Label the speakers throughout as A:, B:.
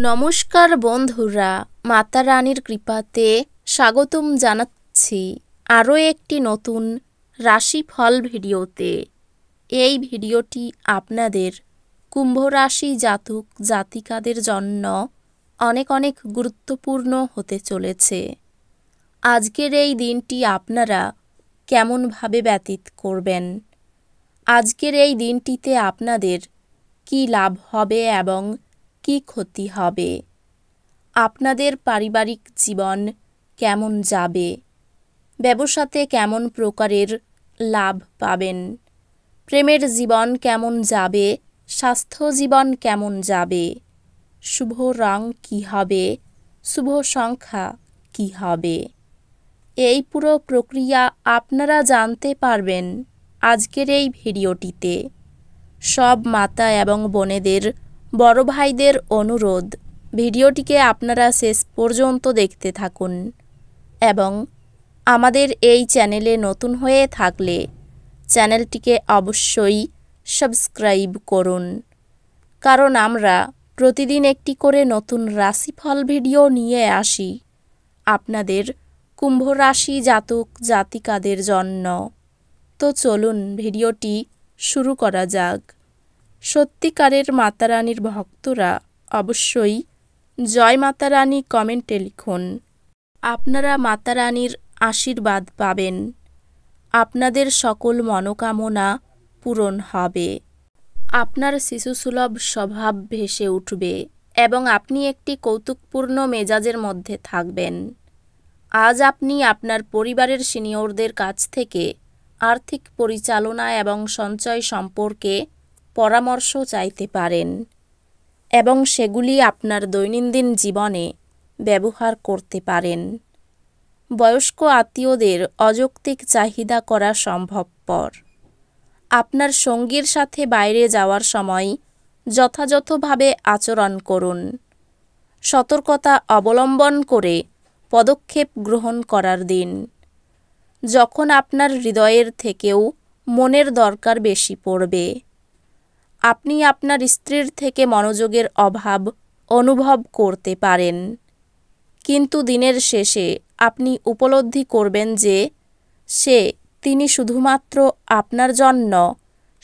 A: নমস্কার বন্ধুরা, মাতা রানীর কৃপাতে স্বাগতম জানাচ্ছি আরও একটি নতুন রাশিফল ভিডিওতে। এই ভিডিওটি আপনাদের কুম্ভ রাশি জাতক জাতিকাদের জন্য অনেক অনেক গুরুত্বপূর্ণ হতে চলেছে। আজকের এই দিনটি আপনারা কেমনভাবে ব্যতীত করবেন, আজকের এই দিনটিতে আপনাদের কী লাভ হবে এবং কী ক্ষতি হবে, আপনাদের পারিবারিক জীবন কেমন যাবে, ব্যবসাতে কেমন প্রকারের লাভ পাবেন, প্রেমের জীবন কেমন যাবে, স্বাস্থ্য জীবন কেমন যাবে, শুভ রং কী হবে, শুভ সংখ্যা কী হবে, এই পুরো প্রক্রিয়া আপনারা জানতে পারবেন আজকের এই ভিডিওটিতে। সব মাতা এবং বোনেদের, বড় ভাইদের অনুরোধ, ভিডিওটিকে আপনারা শেষ পর্যন্ত দেখতে থাকুন এবং আমাদের এই চ্যানেলে নতুন হয়ে থাকলে চ্যানেলটিকে অবশ্যই সাবস্ক্রাইব করুন, কারণ আমরা প্রতিদিন একটি করে নতুন রাশিফল ভিডিও নিয়ে আসি আপনাদের কুম্ভ রাশি জাতক জাতিকাদের জন্য। তো চলুন ভিডিওটি শুরু করা যাক। সত্যিকারের মাতারানীর ভক্তরা অবশ্যই জয় মাতা রানী কমেন্টে লিখুন। আপনারা মাতারানীর আশীর্বাদ পাবেন, আপনাদের সকল মনোকামনা পূরণ হবে, আপনার শিশুসুলভ স্বভাব ভেসে উঠবে এবং আপনি একটি কৌতুকপূর্ণ মেজাজের মধ্যে থাকবেন। আজ আপনি আপনার পরিবারের সিনিয়রদের কাছ থেকে আর্থিক পরিচালনা এবং সঞ্চয় সম্পর্কে পরামর্শ চাইতে পারেন এবং সেগুলি আপনার দৈনন্দিন জীবনে ব্যবহার করতে পারেন। বয়স্ক আত্মীয়দের অযৌক্তিক চাহিদা করা সম্ভবপর। আপনার সঙ্গীর সাথে বাইরে যাওয়ার সময় যথাযথভাবে আচরণ করুন। সতর্কতা অবলম্বন করে পদক্ষেপ গ্রহণ করার দিন, যখন আপনার হৃদয়ের থেকেও মনের দরকার বেশি পড়বে। আপনি আপনার স্ত্রীর থেকে মনোযোগের অভাব অনুভব করতে পারেন, কিন্তু দিনের শেষে আপনি উপলব্ধি করবেন যে তিনি শুধুমাত্র আপনার জন্য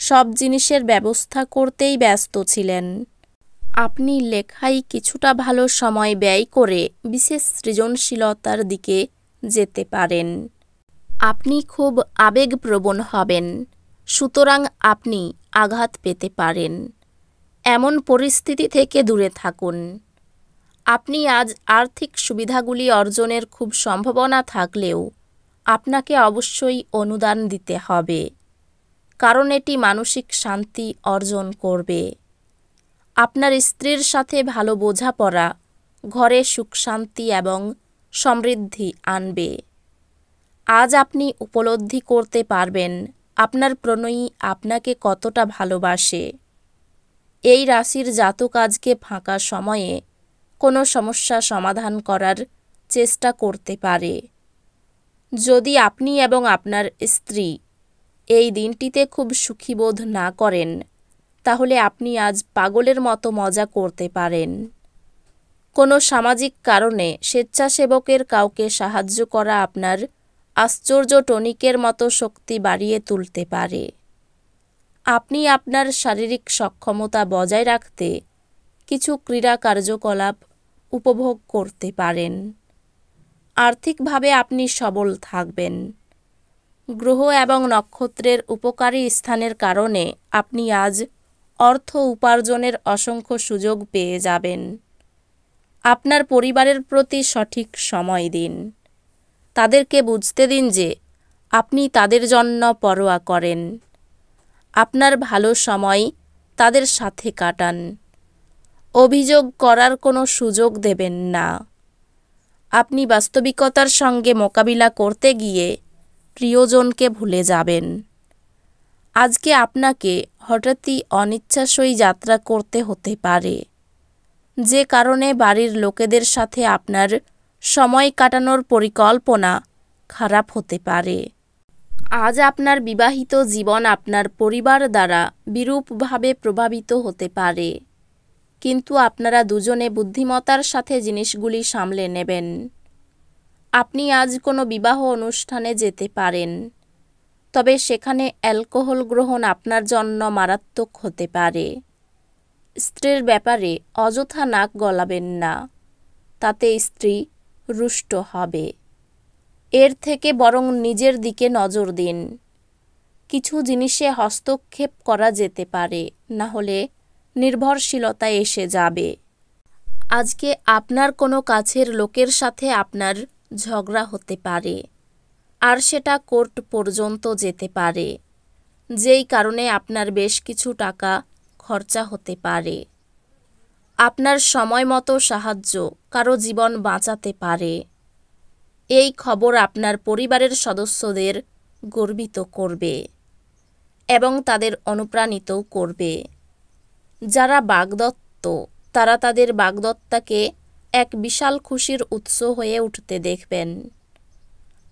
A: সব জিনিসের ব্যবস্থা করতেই ব্যস্ত ছিলেন। আপনি লেখায় কিছুটা ভালো সময় ব্যয় করে বিশেষ সৃজনশীলতার দিকে যেতে পারেন। আপনি খুব আবেগপ্রবণ হবেন, সুতরাং আপনি আঘাত পেতে পারেন। এমন পরিস্থিতি থেকে দূরে থাকুন। আপনি আজ আর্থিক সুবিধাগুলি অর্জনের খুব সম্ভাবনা থাকলেও আপনাকে অবশ্যই অনুদান দিতে হবে, কারণ এটি মানসিক শান্তি অর্জন করবে। আপনার স্ত্রীর সাথে ভালো বোঝাপড়া ঘরে সুখ শান্তি এবং সমৃদ্ধি আনবে। আজ আপনি উপলব্ধি করতে পারবেন আপনার প্রণয়ী আপনাকে কতটা ভালোবাসে। এই রাশির জাতক আজকে ফাঁকা সময়ে কোনো সমস্যা সমাধান করার চেষ্টা করতে পারে। যদি আপনি এবং আপনার স্ত্রী এই দিনটিতে খুব সুখী বোধ না করেন, তাহলে আপনি আজ পাগলের মতো মজা করতে পারেন। কোনো সামাজিক কারণে স্বেচ্ছাসেবকের কাউকে সাহায্য করা আপনার আশ্চর্য টনিকের মতো শক্তি বাড়িয়ে তুলতে পারে। আপনি আপনার শারীরিক সক্ষমতা বজায় রাখতে কিছু ক্রীড়া কার্যকলাপ উপভোগ করতে পারেন। আর্থিকভাবে আপনি সবল থাকবেন। গ্রহ এবং নক্ষত্রের উপকারী স্থানের কারণে আপনি আজ অর্থ উপার্জনের অসংখ্য সুযোগ পেয়ে যাবেন। আপনার পরিবারের প্রতি সঠিক সময় দিন। তাদেরকে বুঝতে দিন যে আপনি তাদের জন্য পরোয়া করেন। আপনার ভালো সময় তাদের সাথে কাটান। অভিযোগ করার কোনো সুযোগ দেবেন না। আপনি বাস্তবিকতার সঙ্গে মোকাবিলা করতে গিয়ে প্রিয়জনকে ভুলে যাবেন। আজকে আপনাকে হঠাৎই অনিচ্ছাসই যাত্রা করতে হতে পারে, যে কারণে বাড়ির লোকেদের সাথে আপনার সময় কাটানোর পরিকল্পনা খারাপ হতে পারে। আজ আপনার বিবাহিত জীবন আপনার পরিবার দ্বারা বিরূপভাবে প্রভাবিত হতে পারে, কিন্তু আপনারা দুজনে বুদ্ধিমত্তার সাথে জিনিসগুলি সামলে নেবেন। আপনি আজ কোনো বিবাহ অনুষ্ঠানে যেতে পারেন, তবে সেখানে অ্যালকোহল গ্রহণ আপনার জন্য মারাত্মক হতে পারে। স্ত্রীর ব্যাপারে অযথা নাক গলাবেন না, তাতে স্ত্রী রুষ্ট হবে। এর থেকে বরং নিজের দিকে নজর দিন। কিছু জিনিসে হস্তক্ষেপ করা যেতে পারে, না হলে নির্ভরশীলতা এসে যাবে। আজকে আপনার কোনো কাছের লোকের সাথে আপনার ঝগড়া হতে পারে, আর সেটা কোর্ট পর্যন্ত যেতে পারে, যেই কারণে আপনার বেশ কিছু টাকা খরচা হতে পারে। আপনার সময় মতো সাহায্য কারো জীবন বাঁচাতে পারে। এই খবর আপনার পরিবারের সদস্যদের গর্বিত করবে এবং তাদের অনুপ্রাণিতও করবে। যারা বাগদত্ত, তারা তাদের বাগদত্তাকে এক বিশাল খুশির উৎস হয়ে উঠতে দেখবেন।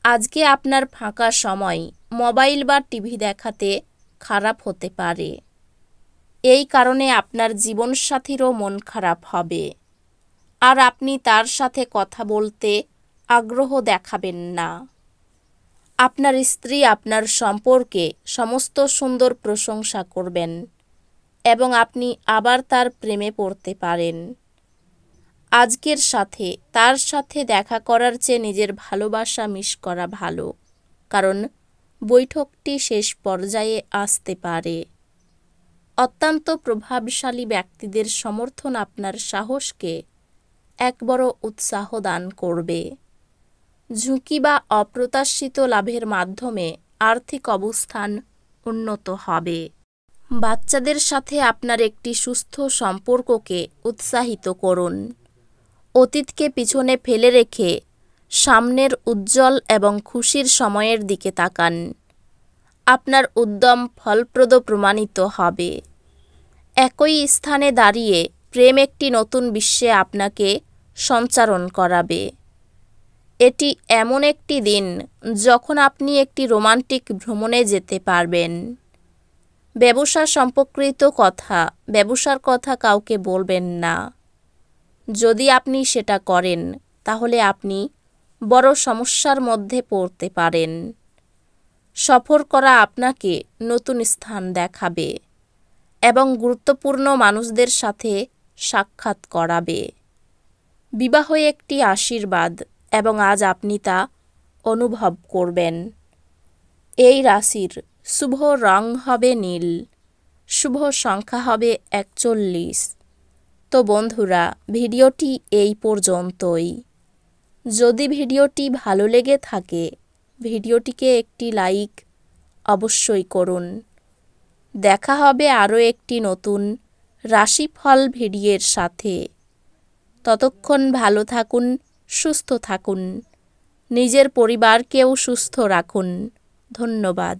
A: আজকে আপনার ফাঁকা সময় মোবাইল বা টিভি দেখাতে খারাপ হতে পারে। এই কারণে আপনার জীবনসাথীরও মন খারাপ হবে, আর আপনি তার সাথে কথা বলতে আগ্রহ দেখাবেন না। আপনার স্ত্রী আপনার সম্পর্কে সমস্ত সুন্দর প্রশংসা করবেন এবং আপনি আবার তার প্রেমে পড়তে পারেন। আজকের সাথে তার সাথে দেখা করার চেয়ে নিজের ভালোবাসা মিস করা ভালো, কারণ বৈঠকটি শেষ পর্যায়ে আসতে পারে। অত্যন্ত প্রভাবশালী ব্যক্তিদের সমর্থন আপনার সাহসকে এক বড় উৎসাহ দান করবে। ঝুঁকি বা অপ্রত্যাশিত লাভের মাধ্যমে আর্থিক অবস্থান উন্নত হবে। বাচ্চাদের সাথে আপনার একটি সুস্থ সম্পর্ককে উৎসাহিত করুন। অতীতকে পিছনে ফেলে রেখে সামনের উজ্জ্বল এবং খুশির সময়ের দিকে তাকান। আপনার উদ্যম ফলপ্রদ প্রমাণিত হবে। একই স্থানে দাঁড়িয়ে প্রেম একটি নতুন বিশ্বে আপনাকে সঞ্চারণ করাবে। এটি এমন একটি দিন যখন আপনি একটি রোমান্টিক ভ্রমণে যেতে পারবেন। ব্যবসা সম্পর্কিত ব্যবসার কথা কাউকে বলবেন না। যদি আপনি সেটা করেন, তাহলে আপনি বড় সমস্যার মধ্যে পড়তে পারেন। সফর করা আপনাকে নতুন স্থান দেখাবে এবং গুরুত্বপূর্ণ মানুষদের সাথে সাক্ষাৎ করাবে। বিবাহ একটি আশীর্বাদ এবং আজ আপনি তা অনুভব করবেন। এই রাশির শুভ রং হবে নীল, শুভ সংখ্যা হবে 41। তো বন্ধুরা, ভিডিওটি এই পর্যন্তই। যদি ভিডিওটি ভালো লেগে থাকে, ভিডিওটিকে একটি লাইক অবশ্যই করুন। দেখা হবে আরও একটি নতুন রাশিফল ভিডিওর সাথে। ততক্ষণ ভালো থাকুন, সুস্থ থাকুন, নিজের পরিবারকেও সুস্থ রাখুন। ধন্যবাদ।